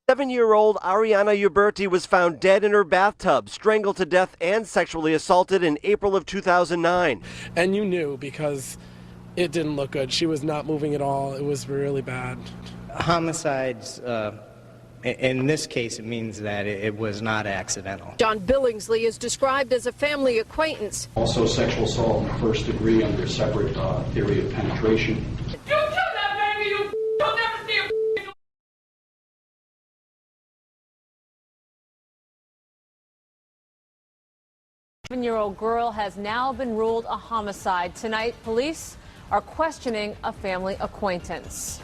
7-year-old Ariana Uberti was found dead in her bathtub, strangled to death and sexually assaulted in April of 2009. And you knew because it didn't look good. She was not moving at all. It was really bad. Homicides, in this case, it means that it was not accidental. John Billingslea is described as a family acquaintance. Also sexual assault in the first degree under a separate theory of penetration. You killed that baby, you'll never see a 7-year-old girl has now been ruled a homicide. Tonight, police are questioning a family acquaintance.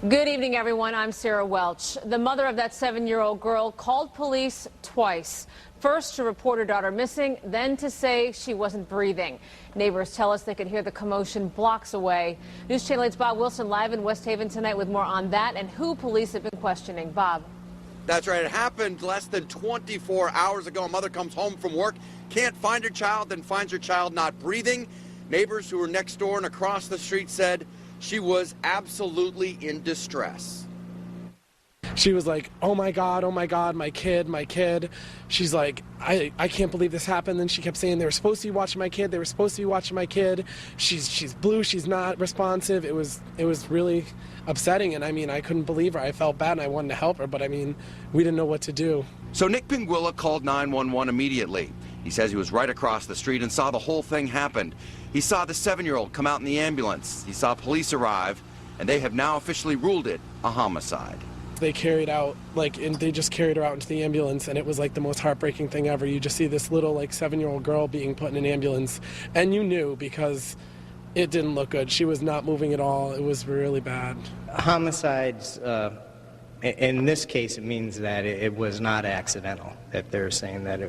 Good evening, everyone. I'm Sarah Welch. The mother of that 7-year-old girl called police twice. First to report her daughter missing, then to say she wasn't breathing. Neighbors tell us they could hear the commotion blocks away. News Channel 8's Bob Wilson live in West Haven tonight with more on that and who police have been questioning. Bob. That's right. It happened less than 24 hours ago. A mother comes home from work, can't find her child, then finds her child not breathing. Neighbors who were next door and across the street said she was absolutely in distress. She was like, oh my God, my kid. She's like, I can't believe this happened. Then she kept saying they were supposed to be watching my kid. She's blue, she's not responsive. It was really upsetting, and I mean, I couldn't believe her. I felt bad and I wanted to help her, but I mean, we didn't know what to do. So Nick Pinguilla called 911 immediately. He says he was right across the street and saw the whole thing happen. He saw the 7-year-old come out in the ambulance. He saw police arrive, and they have now officially ruled it a homicide. They carried out, they just carried her out into the ambulance, and it was like the most heartbreaking thing ever. You just see this little 7-year-old girl being put in an ambulance, and you knew because it didn't look good. She was not moving at all. It was really bad. Homicides, in this case, it means that it was not accidental, that they're saying that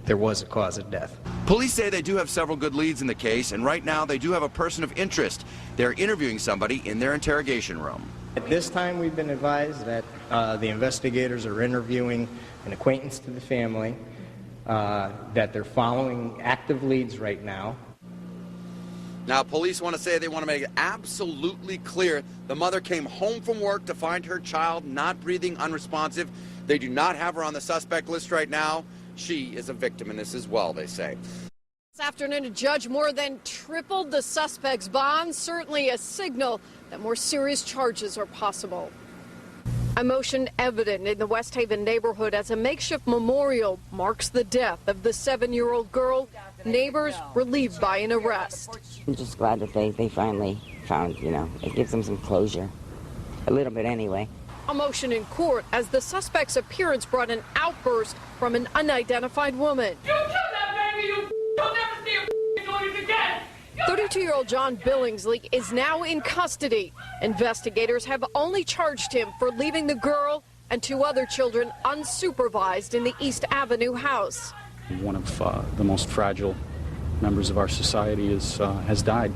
there was a cause of death. Police say they do have several good leads in the case, and right now they do have a person of interest. They're interviewing somebody in their interrogation room. At this time, we've been advised that the investigators are interviewing an acquaintance to the family, that they're following active leads right now. Now, police want to make it absolutely clear the mother came home from work to find her child not breathing, unresponsive. They do not have her on the suspect list right now. She is a victim in this as well, they say. This afternoon, a judge more than tripled the suspect's bond, certainly a signal that more serious charges are possible. Emotion evident in the West Haven neighborhood as a makeshift memorial marks the death of the 7-year-old girl. Neighbors relieved by an arrest. I'm just glad that they finally found, it gives them some closure. A little bit anyway. Emotion in court as the suspect's appearance brought an outburst from an unidentified woman. You killed that baby, you'll never see a noise again. 32-year-old John Billingslea is now in custody. Investigators have only charged him for leaving the girl and 2 other children unsupervised in the East Avenue house. One of the most fragile members of our society has died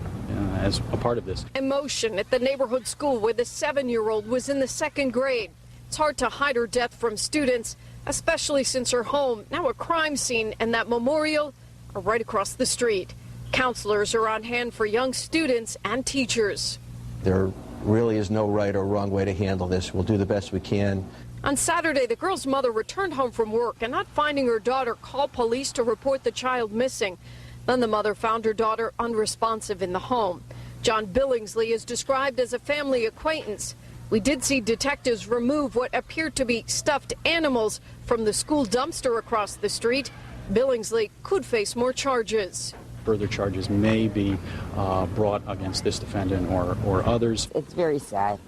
as a part of this. Emotion at the neighborhood school where the 7-year-old was in the 2nd grade. It's hard to hide her death from students, especially since her home, now a crime scene, and that memorial are right across the street. Counselors are on hand for young students and teachers. There really is no right or wrong way to handle this. We'll do the best we can. On Saturday, the girl's mother returned home from work and not finding her daughter called police to report the child missing. Then the mother found her daughter unresponsive in the home. John Billingslea is described as a family acquaintance. We did see detectives remove what appeared to be stuffed animals from the school dumpster across the street. Billingslea could face more charges. Further charges may be brought against this defendant or others. It's very sad.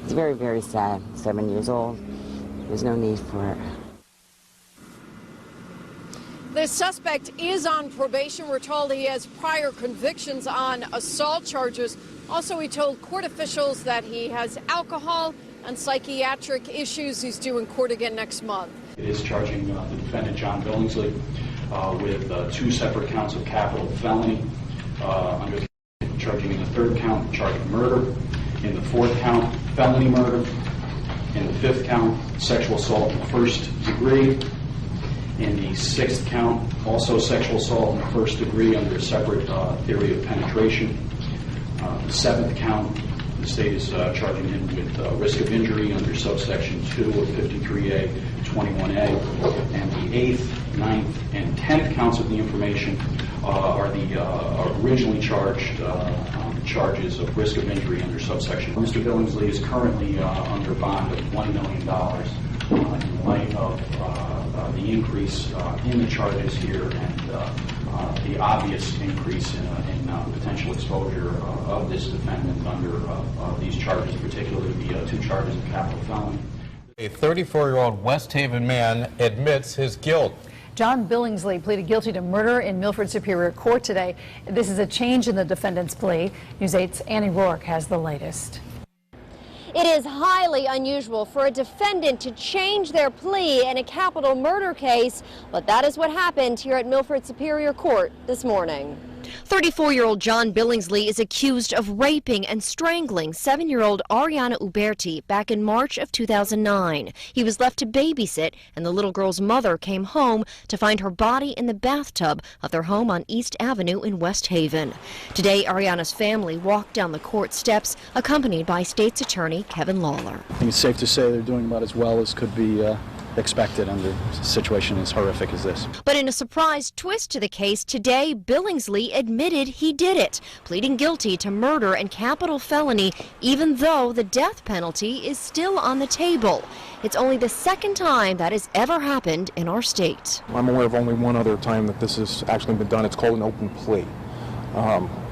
It's very, very sad. 7 years old. There's no need for it. The suspect is on probation. We're told he has prior convictions on assault charges. Also, he told court officials that he has alcohol and psychiatric issues. He's due in court again next month. It is charging the defendant, John Billingslea, with 2 separate counts of capital felony. Charging in the 3rd count, charge of murder. In the 4th count, felony murder. In the 5th count, sexual assault in the 1st degree. In the 6th count, also sexual assault in the 1st degree under a separate theory of penetration. The 7th count, The state is charging him with risk of injury under subsection 2 of 53A 21A, and the 8th, 9th, and 10th counts of the information are originally charged charges of risk of injury under subsection. Mr. Billingslea is currently under bond of $1 million in light of the increase in the charges here and the obvious increase in potential exposure of this defendant under these charges, particularly the 2 charges of capital felony. A 34-year-old West Haven man admits his guilt. John Billingslea pleaded guilty to murder in Milford Superior Court today. This is a change in the defendant's plea. News 8's Annie Rourke has the latest. It is highly unusual for a defendant to change their plea in a capital murder case, but that is what happened here at Milford Superior Court this morning. 34-year-old John Billingslea is accused of raping and strangling 7-year-old Ariana Uberti back in March of 2009. He was left to babysit, and the little girl's mother came home to find her body in the bathtub of their home on East Avenue in West Haven. Today, Ariana's family walked down the court steps, accompanied by State's Attorney Kevin Lawlor. I think it's safe to say they're doing about as well as could be expected under a situation as horrific as this. But in a surprise twist to the case, today Billingslea admitted he did it, pleading guilty to murder and capital felony, even though the death penalty is still on the table. It's only the second time that has ever happened in our state. I'm aware of only one other time that this has actually been done. It's called an open plea.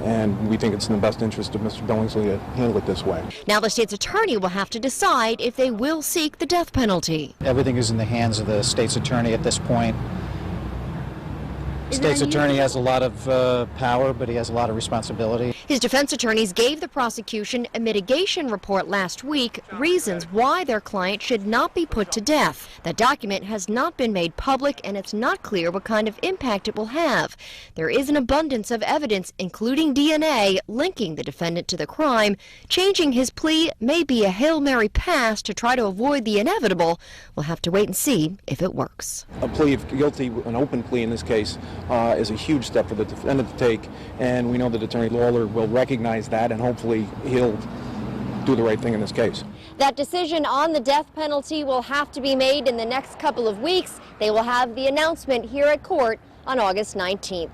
And we think it's in the best interest of Mr. Billingslea to handle it this way. Now the state's attorney will have to decide if they will seek the death penalty. Everything is in the hands of the state's attorney at this point. The state's attorney has a lot of power, but he has a lot of responsibility. His defense attorneys gave the prosecution a mitigation report last week, reasons why their client should not be put to death. That document has not been made public, and it's not clear what kind of impact it will have. There is an abundance of evidence, including DNA, linking the defendant to the crime. Changing his plea may be a Hail Mary pass to try to avoid the inevitable. We'll have to wait and see if it works. A plea of guilty, an open plea in this case, is a huge step for the defendant to take, and we know that Attorney Lawlor will recognize that, and hopefully he'll do the right thing in this case. That decision on the death penalty will have to be made in the next couple of weeks. They will have the announcement here at court on August 19th.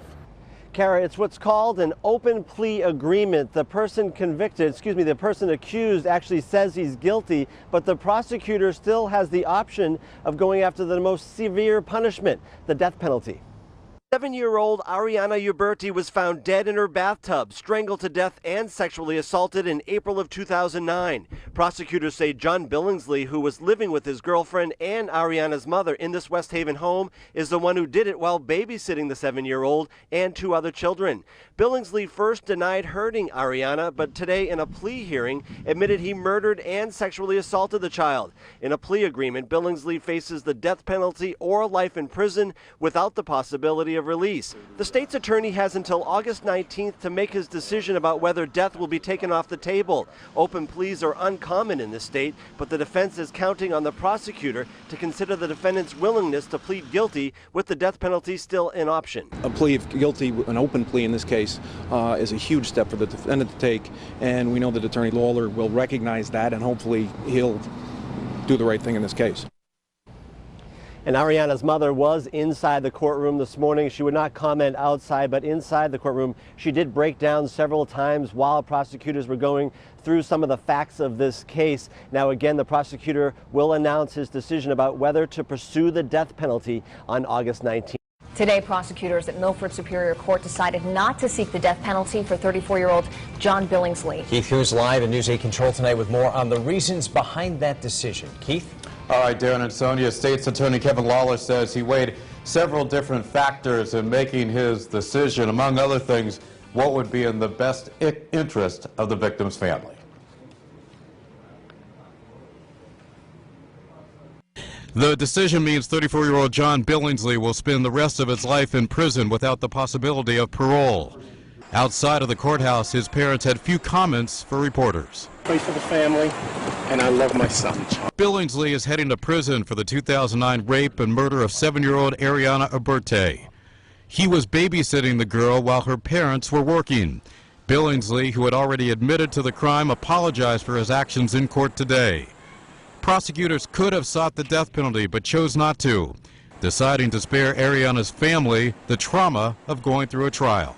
Kara, it's what's called an open plea agreement. The person the person accused actually says he's guilty, but the prosecutor still has the option of going after the most severe punishment, the death penalty. 7-year-old Ariana Uberti was found dead in her bathtub, strangled to death and sexually assaulted in April of 2009. Prosecutors say John Billingslea, who was living with his girlfriend and Ariana's mother in this West Haven home, is the one who did it while babysitting the 7-year-old and 2 other children. Billingslea first denied hurting Ariana, but today in a plea hearing admitted he murdered and sexually assaulted the child. In a plea agreement, Billingslea faces the death penalty or life in prison without the possibility of release. The state's attorney has until August 19th to make his decision about whether death will be taken off the table. Open pleas are uncommon in this state, but the defense is counting on the prosecutor to consider the defendant's willingness to plead guilty with the death penalty still an option. A plea of guilty, an open plea in this case, is a huge step for the defendant to take, and we know that Attorney Lawlor will recognize that, and hopefully he'll do the right thing in this case. And Ariana's mother was inside the courtroom this morning. She would not comment outside, but inside the courtroom, she did break down several times while prosecutors were going through some of the facts of this case. Now, again, the prosecutor will announce his decision about whether to pursue the death penalty on August 19th. Today, prosecutors at Milford Superior Court decided not to seek the death penalty for 34-year-old John Billingslea. Keith Hughes live in News 8 Control tonight with more on the reasons behind that decision. Keith? All right, Darren and Sonia, State's Attorney Kevin Lawlor says he weighed several different factors in making his decision. Among other things, what would be in the best interest of the victim's family. The decision means 34-year-old John Billingslea will spend the rest of his life in prison without the possibility of parole. Outside of the courthouse, his parents had few comments for reporters. Pray for the family, and I love my son. Billingslea is heading to prison for the 2009 rape and murder of 7-year-old Ariana Uberti. He was babysitting the girl while her parents were working. Billingslea, who had already admitted to the crime, apologized for his actions in court today. Prosecutors could have sought the death penalty but chose not to, deciding to spare Ariana's family the trauma of going through a trial.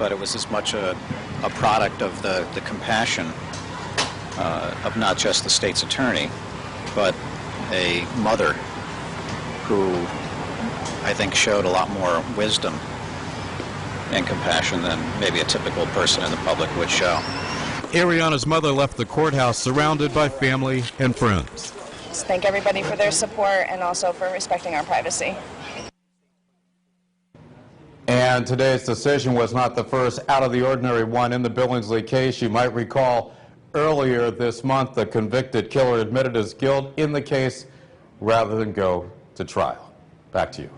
But it was as much a product of the compassion of not just the state's attorney, but a mother who I think showed a lot more wisdom and compassion than maybe a typical person in the public would show. Ariana's mother left the courthouse surrounded by family and friends. Just thank everybody for their support and also for respecting our privacy. And today's decision was not the first out-of-the-ordinary one in the Billingslea case. You might recall earlier this month the convicted killer admitted his guilt in the case rather than go to trial. Back to you.